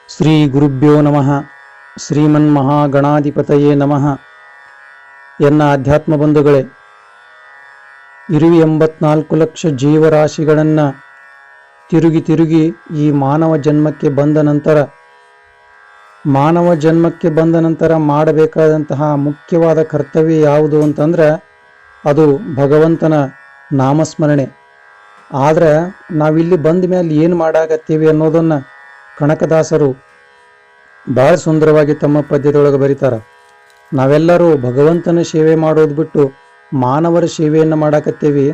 ಶ್ರೀ ಗುರುಭ್ಯೋ ನಮಃ. ಶ್ರೀಮನ್ಮಹಾಗಣಾಧಿಪತಯೇ ನಮಃ. ಎನ್ನ ಅಧ್ಯಾತ್ಮ ಬಂಧುಗಳೇ, 84 ಲಕ್ಷ ಜೀವರಾಶಿಗಳನ್ನು ತಿರುಗಿ ಈ ಮಾನವ ಜನ್ಮಕ್ಕೆ ಬಂದ ನಂತರ ಮಾಡಬೇಕಾದಂತಹ ಮುಖ್ಯವಾದ ಕರ್ತವ್ಯ ಯಾವುದು ಅಂತಂದ್ರೆ ಅದು ಭಗವಂತನ ನಾಮಸ್ಮರಣೆ. ಆದರೆ ನಾವಿಲ್ಲಿ ಬಂದ ಮೇಲೆ ಏನು ಮಾಡಾಕತ್ತೀವಿ ಅನ್ನೋದನ್ನು ಕನಕದಾಸರು ಬಹಳ ಸುಂದರವಾಗಿ ತಮ್ಮ ಪದ್ಯದೊಳಗೆ ಬರೀತಾರೆ. ನಾವೆಲ್ಲರೂ ಭಗವಂತನ ಸೇವೆ ಮಾಡೋದು ಬಿಟ್ಟು ಮಾನವರ ಸೇವೆಯನ್ನು ಮಾಡಾಕತ್ತೀವಿ,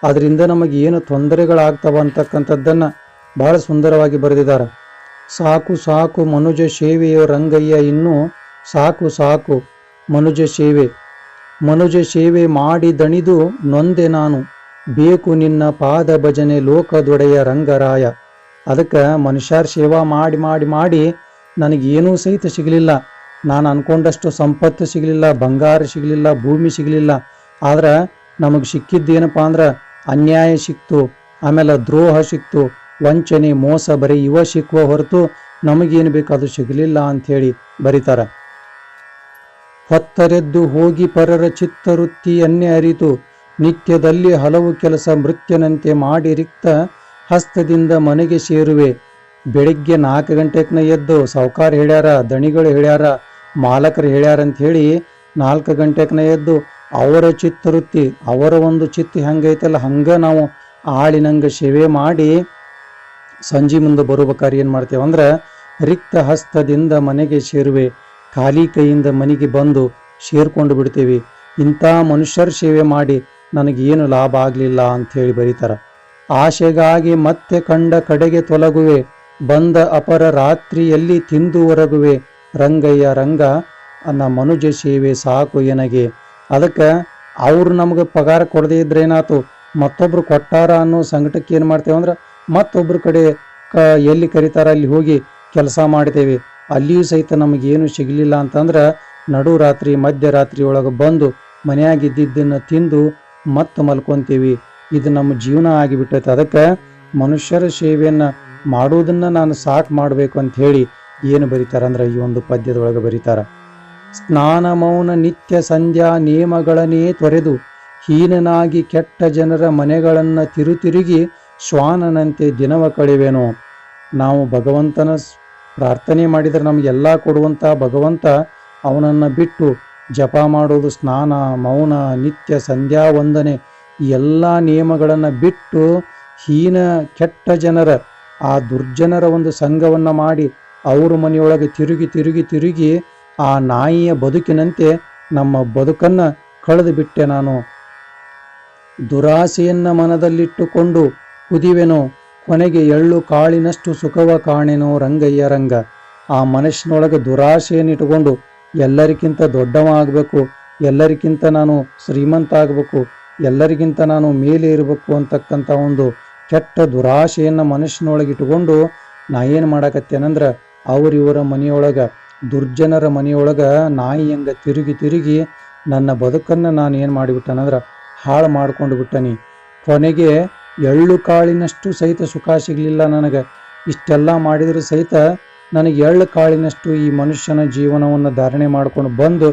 ಅದರಿಂದ ನಮಗೆ ಏನು ತೊಂದರೆಗಳಾಗ್ತವ ಅಂತಕ್ಕಂಥದ್ದನ್ನು ಬಹಳ ಸುಂದರವಾಗಿ ಬರೆದಿದ್ದಾರೆ. ಸಾಕು ಸಾಕು ಮನುಜ ಸೇವೆಯೋ ರಂಗಯ್ಯ, ಇನ್ನೂ ಸಾಕು ಸಾಕು ಮನುಜ ಸೇವೆ ಮಾಡಿ ದಣಿದು ನೊಂದೆ ನಾನು, ಬೇಕು ನಿನ್ನ ಪಾದ ಭಜನೆ ಲೋಕದೊಡೆಯ ರಂಗರಾಯ. ಅದಕ್ಕೆ ಮನುಷ್ಯರ ಸೇವಾ ಮಾಡಿ ಮಾಡಿ ಮಾಡಿ ನನಗೇನೂ ಸಹಿತ ಸಿಗಲಿಲ್ಲ. ನಾನು ಅನ್ಕೊಂಡಷ್ಟು ಸಂಪತ್ತು ಸಿಗಲಿಲ್ಲ, ಬಂಗಾರ ಸಿಗಲಿಲ್ಲ, ಭೂಮಿ ಸಿಗಲಿಲ್ಲ. ಆದ್ರೆ ನಮಗೆ ಸಿಕ್ಕಿದ್ದೇನಪ್ಪ ಅಂದ್ರೆ ಅನ್ಯಾಯ ಸಿಕ್ತು, ಆಮೇಲೆ ದ್ರೋಹ ಸಿಕ್ತು, ವಂಚನೆ ಮೋಸ ಬರೀ ಇವ ಸಿಕ್ಕುವ ಹೊರತು ನಮಗೇನು ಬೇಕು ಅದು ಸಿಗಲಿಲ್ಲ ಅಂಥೇಳಿ ಬರೀತಾರೆ. ಹೊತ್ತರೆದ್ದು ಹೋಗಿ ಪರರ ಚಿತ್ತವೃತ್ತಿ ಎನ್ನೆ ಅರಿತು, ನಿತ್ಯದಲ್ಲಿ ಹಲವು ಕೆಲಸ ಮೃತ್ಯನಂತೆ ಮಾಡಿ ರಿಕ್ತ ಹಸ್ತದಿಂದ ಮನೆಗೆ ಸೇರುವೆ. ಬೆಳಿಗ್ಗೆ 4 ಗಂಟೆಗೆ ಎದ್ದು ಸಾವುಕಾರ ಹೇಳ್ಯಾರ, ದಣಿಗಳು ಹೇಳ್ಯಾರ, ಮಾಲಕರು ಹೇಳ್ಯಾರ ಅಂತ ಹೇಳಿ 4 ಗಂಟೆಗೆ ಎದ್ದು ಅವರ ಚಿತ್ತವೃತ್ತಿ, ಅವರ ಒಂದು ಚಿತ್ತ ಹೆಂಗೈತಲ್ಲ ಹಂಗೆ ನಾವು ಆಳಿನಂಗೆ ಸೇವೆ ಮಾಡಿ ಸಂಜೆ ಮುಂದೆ ಬರುಬೇಕಾದ್ರೆ ಏನು ಮಾಡ್ತೇವೆ ಅಂದ್ರೆ ರಿಕ್ತ ಹಸ್ತದಿಂದ ಮನೆಗೆ ಸೇರುವೆ, ಖಾಲಿ ಕೈಯಿಂದ ಮನೆಗೆ ಬಂದು ಸೇರ್ಕೊಂಡು ಬಿಡ್ತೇವೆ. ಇಂಥ ಮನುಷ್ಯರ ಸೇವೆ ಮಾಡಿ ನನಗೇನು ಲಾಭ ಆಗಲಿಲ್ಲ ಅಂಥೇಳಿ ಬರೀತಾರೆ. ಆಶೆಗಾಗಿ ಮತ್ತೆ ಕಂಡ ಕಡೆಗೆ ತೊಲಗುವೆ, ಬಂದ ಅಪರ ರಾತ್ರಿಯಲ್ಲಿ ತಿಂದು ಹೊರಗುವೆ, ರಂಗಯ್ಯ ರಂಗ ಅನ್ನ ಮನುಜ ಸೇವೆ ಸಾಕು ಎನಗೆ. ಅದಕ್ಕೆ ಅವ್ರು ನಮ್ಗೆ ಪಗಾರ ಕೊಡದೇ ಇದ್ರೆ ಏನಾಯ್ತು, ಮತ್ತೊಬ್ರು ಕೊಟ್ಟಾರ ಅನ್ನೋ ಸಂಕಟಕ್ಕೆ ಏನು ಮಾಡ್ತೇವೆ ಅಂದ್ರೆ ಮತ್ತೊಬ್ರ ಕಡೆ ಎಲ್ಲಿ ಕರೀತಾರ ಅಲ್ಲಿ ಹೋಗಿ ಕೆಲಸ ಮಾಡ್ತೇವೆ. ಅಲ್ಲಿಯೂ ಸಹಿತ ನಮಗೇನು ಸಿಗಲಿಲ್ಲ ಅಂತಂದ್ರೆ ನಡುರಾತ್ರಿ ಮಧ್ಯರಾತ್ರಿ ಒಳಗೆ ಬಂದು ಮನೆಯಾಗಿದ್ದನ್ನು ತಿಂದು ಮತ್ತೆ ಮಲ್ಕೊಂತೀವಿ. ಇದು ನಮ್ಮ ಜೀವನ ಆಗಿಬಿಟ್ಟೈತೆ. ಅದಕ್ಕೆ ಮನುಷ್ಯರ ಸೇವೆಯನ್ನು ಮಾಡುವುದನ್ನು ನಾನು ಸಾಕು ಮಾಡಬೇಕು ಅಂತ ಹೇಳಿ ಏನು ಬರೀತಾರೆ ಅಂದ್ರೆ ಈ ಒಂದು ಪದ್ಯದೊಳಗೆ ಬರೀತಾರೆ. ಸ್ನಾನ ಮೌನ ನಿತ್ಯ ಸಂಧ್ಯಾ ನೇಮಗಳನ್ನೇ ತೊರೆದು ಹೀನನಾಗಿ ಕೆಟ್ಟ ಜನರ ಮನೆಗಳನ್ನು ತಿರುಗಿ ಶ್ವಾನನಂತೆ ದಿನವ ಕಳೆವೆನೋ. ನಾವು ಭಗವಂತನ ಪ್ರಾರ್ಥನೆ ಮಾಡಿದರೆ ನಮಗೆಲ್ಲ ಕೊಡುವಂಥ ಭಗವಂತ ಅವನನ್ನು ಬಿಟ್ಟು ಜಪ ಮಾಡೋದು, ಸ್ನಾನ ಮೌನ ನಿತ್ಯ ಸಂಧ್ಯಾ ವಂದನೆ ಈ ಎಲ್ಲ ನಿಯಮಗಳನ್ನು ಬಿಟ್ಟು ಹೀನ ಕೆಟ್ಟ ಜನರ ಆ ದುರ್ಜನರ ಒಂದು ಸಂಘವನ್ನು ಮಾಡಿ ಅವ್ರ ಮನೆಯೊಳಗೆ ತಿರುಗಿ ಆ ನಾಯಿಯ ಬದುಕಿನಂತೆ ನಮ್ಮ ಬದುಕನ್ನು ಕಳೆದು ಬಿಟ್ಟೆ ನಾನು. ದುರಾಸೆಯನ್ನ ಮನದಲ್ಲಿಟ್ಟುಕೊಂಡು ಕುದಿವೆನೋ, ಕೊನೆಗೆ ಎಳ್ಳು ಕಾಳಿನಷ್ಟು ಸುಖವ ಕಾಣೆನೋ ರಂಗಯ್ಯ ರಂಗ. ಆ ಮನುಷ್ಯನೊಳಗೆ ದುರಾಸೆಯನ್ನಿಟ್ಟುಕೊಂಡು ಎಲ್ಲರಿಗಿಂತ ದೊಡ್ಡವ ಆಗಬೇಕು, ಎಲ್ಲರಿಗಿಂತ ನಾನು ಶ್ರೀಮಂತ ಆಗಬೇಕು, ಎಲ್ಲರಿಗಿಂತ ನಾನು ಮೇಲೆ ಇರಬೇಕು ಅಂತಕ್ಕಂಥ ಒಂದು ಕೆಟ್ಟ ದುರಾಶೆಯನ್ನು ಮನುಷ್ಯನೊಳಗೆ ಇಟ್ಟುಕೊಂಡು ನಾ ಏನು ಮಾಡಾಕತ್ತೇನಂದ್ರೆ ಇವರ ಮನೆಯೊಳಗೆ ದುರ್ಜನರ ಮನೆಯೊಳಗೆ ನಾಯಿ ಹಂಗೆ ತಿರುಗಿ ನನ್ನ ಬದುಕನ್ನು ನಾನು ಏನು ಮಾಡಿಬಿಟ್ಟನಂದ್ರೆ ಹಾಳು ಮಾಡ್ಕೊಂಡು ಬಿಟ್ಟನಿ. ಕೊನೆಗೆ ಎಳ್ಳು ಕಾಳಿನಷ್ಟು ಸಹಿತ ಸುಖ ಸಿಗಲಿಲ್ಲ ನನಗೆ. ಇಷ್ಟೆಲ್ಲ ಮಾಡಿದರೂ ಸಹಿತ ನನಗೆ ಎಳ್ಳು ಕಾಳಿನಷ್ಟು ಈ ಮನುಷ್ಯನ ಜೀವನವನ್ನು ಧಾರಣೆ ಮಾಡ್ಕೊಂಡು ಬಂದು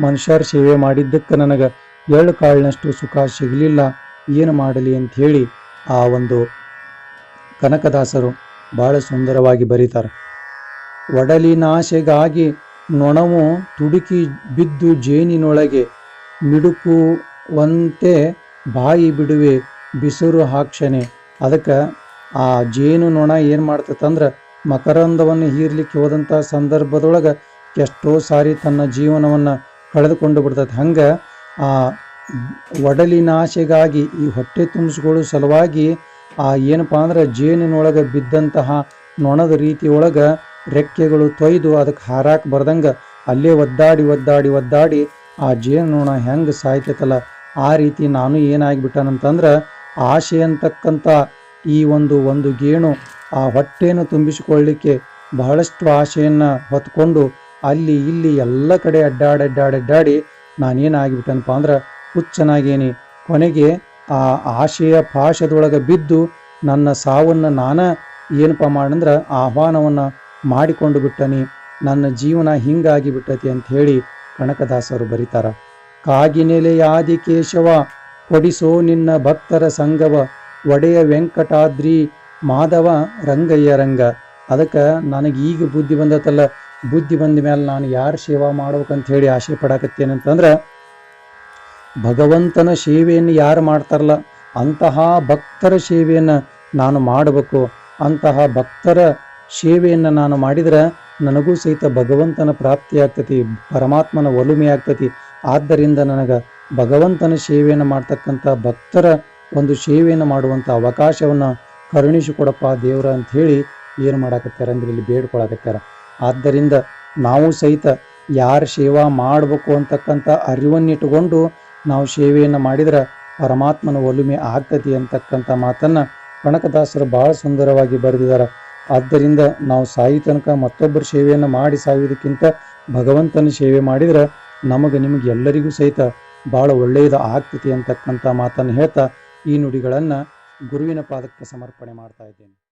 ಮನುಷ್ಯರ ಸೇವೆ ಮಾಡಿದ್ದಕ್ಕೆ ನನಗೆ ಎಳ್ಳು ಕಾಳಿನಷ್ಟು ಸುಖ ಸಿಗಲಿಲ್ಲ, ಏನು ಮಾಡಲಿ ಅಂಥೇಳಿ ಆ ಒಂದು ಕನಕದಾಸರು ಬಹಳ ಸುಂದರವಾಗಿ ಬರೀತಾರೆ. ಒಡಲಿನಾಶೆಗಾಗಿ ನೊಣವು ತುಡುಕಿ ಬಿದ್ದು ಜೇನಿನೊಳಗೆ ಮಿಡುಕುವಂತೆ ಬಾಯಿ ಬಿಡುವೆ ಬಿಸುರು ಹಾಕ್ಷಣೆ. ಅದಕ್ಕೆ ಆ ಜೇನು ನೊಣ ಏನು ಮಾಡ್ತದಂದ್ರೆ ಮಕರಂದವನ್ನು ಹೀರ್ಲಿಕ್ಕೆ ಹೋದಂಥ ಸಂದರ್ಭದೊಳಗೆ ಎಷ್ಟೋ ಸಾರಿ ತನ್ನ ಜೀವನವನ್ನು ಕಳೆದುಕೊಂಡು ಬಿಡ್ತದೆ. ಹಂಗೆ ಆ ಒಡಲಿನಾಶೆಗಾಗಿ ಈ ಹೊಟ್ಟೆ ತುಂಬಿಸ್ಕೊಳ್ಳೋ ಸಲುವಾಗಿ ಆ ಏನಪ್ಪ ಅಂದ್ರೆ ಜೇನಿನೊಳಗೆ ಬಿದ್ದಂತಹ ನೊಣದ ರೀತಿ ಒಳಗೆ ರೆಕ್ಕೆಗಳು ತೊಯ್ದು ಅದಕ್ಕೆ ಹಾರಾಕ್ ಬರ್ದಂಗೆ ಅಲ್ಲೇ ಒದ್ದಾಡಿ ಆ ಜೇನು ನೊಣ ಹೆಂಗೆ ಸಾಯ್ತೈತಲ್ಲ ಆ ರೀತಿ ನಾನು ಏನಾಗಿಬಿಟ್ಟನಂತಂದ್ರೆ ಆಶೆ ಅಂತಕ್ಕಂಥ ಈ ಒಂದು ಗೇಣು ಆ ಹೊಟ್ಟೆಯನ್ನು ತುಂಬಿಸಿಕೊಳ್ಳಲಿಕ್ಕೆ ಬಹಳಷ್ಟು ಆಶೆಯನ್ನು ಹೊತ್ಕೊಂಡು ಅಲ್ಲಿ ಇಲ್ಲಿ ಎಲ್ಲ ಕಡೆ ಅಡ್ಡಾಡಿ ನಾನೇನಾಗಿಬಿಟ್ಟನಪ್ಪ ಅಂದ್ರೆ ಹುಚ್ಚನಾಗೇನಿ. ಕೊನೆಗೆ ಆ ಆಶೆಯ ಪಾಶದೊಳಗೆ ಬಿದ್ದು ನನ್ನ ಸಾವನ್ನು ಏನಪ್ಪ ಮಾಡಂದ್ರೆ ಆಹ್ವಾನವನ್ನು ಮಾಡಿಕೊಂಡು ಬಿಟ್ಟನಿ, ನನ್ನ ಜೀವನ ಹಿಂಗಾಗಿ ಬಿಟ್ಟತಿ ಅಂತ ಹೇಳಿ ಕನಕದಾಸರು ಬರೀತಾರ. ಕಾಗಿನೆಲೆಯಾದಿ ಕೇಶವ ಕೊಡಿಸೋ ನಿನ್ನ ಭಕ್ತರ ಸಂಗವ, ಒಡೆಯ ವೆಂಕಟಾದ್ರಿ ಮಾಧವ ರಂಗಯ್ಯ ರಂಗ. ಅದಕ್ಕೆ ನನಗೆ ಈಗ ಬುದ್ಧಿ ಬಂದತಲ್ಲ, ಬುದ್ಧಿ ಬಂದ ಮೇಲೆ ನಾನು ಯಾರು ಸೇವಾ ಮಾಡ್ಬೇಕಂತ ಹೇಳಿ ಆಸೆ ಪಡಾಕತ್ತೇನಂತಂದ್ರೆ, ಭಗವಂತನ ಸೇವೆಯನ್ನು ಯಾರು ಮಾಡ್ತಾರಲ್ಲ ಅಂತಹ ಭಕ್ತರ ಸೇವೆಯನ್ನು ನಾನು ಮಾಡಬೇಕು. ಅಂತಹ ಭಕ್ತರ ಸೇವೆಯನ್ನು ನಾನು ಮಾಡಿದ್ರೆ ನನಗೂ ಸಹಿತ ಭಗವಂತನ ಪ್ರಾಪ್ತಿ ಆಗ್ತತಿ, ಪರಮಾತ್ಮನ ಒಲುಮೆ ಆಗ್ತತಿ. ಆದ್ದರಿಂದ ನನಗೆ ಭಗವಂತನ ಸೇವೆಯನ್ನು ಮಾಡ್ತಕ್ಕಂಥ ಭಕ್ತರ ಒಂದು ಸೇವೆಯನ್ನು ಮಾಡುವಂಥ ಅವಕಾಶವನ್ನು ಕರುಣಿಸಿಕೊಡಪ್ಪ ದೇವರ ಅಂಥೇಳಿ ಏನು ಮಾಡಾಕತ್ಯಾರ ಅಂದ್ರೆ ಇಲ್ಲಿ ಬೇಡ್ಕೊಳಕತ್ಯಾರ. ಆದ್ದರಿಂದ ನಾವು ಸಹಿತ ಯಾರು ಸೇವಾ ಮಾಡಬೇಕು ಅಂತಕ್ಕಂಥ ಅರಿವನ್ನಿಟ್ಟುಕೊಂಡು ನಾವು ಸೇವೆಯನ್ನು ಮಾಡಿದ್ರೆ ಪರಮಾತ್ಮನ ಒಲುಮೆ ಆಗ್ತತಿ ಅಂತಕ್ಕಂಥ ಮಾತನ್ನು ಕನಕದಾಸರು ಬಹಳ ಸುಂದರವಾಗಿ ಬರೆದಿದ್ದಾರೆ. ಆದ್ದರಿಂದ ನಾವು ಸಾಯಿ ತನಕ ಮತ್ತೊಬ್ಬರ ಸೇವೆಯನ್ನು ಮಾಡಿ ಸಾಯುವುದಕ್ಕಿಂತ ಭಗವಂತನ ಸೇವೆ ಮಾಡಿದ್ರೆ ನಮಗೆ ನಿಮಗೆ ಎಲ್ಲರಿಗೂ ಸಹಿತ ಭಾಳ ಒಳ್ಳೆಯದು ಆಗ್ತತಿ ಅಂತಕ್ಕಂಥ ಮಾತನ್ನು ಹೇಳ್ತಾ ಈ ನುಡಿಗಳನ್ನು ಗುರುವಿನ ಪಾದಕ್ಕೆ ಸಮರ್ಪಣೆ ಮಾಡ್ತಾ ಇದ್ದೇನೆ.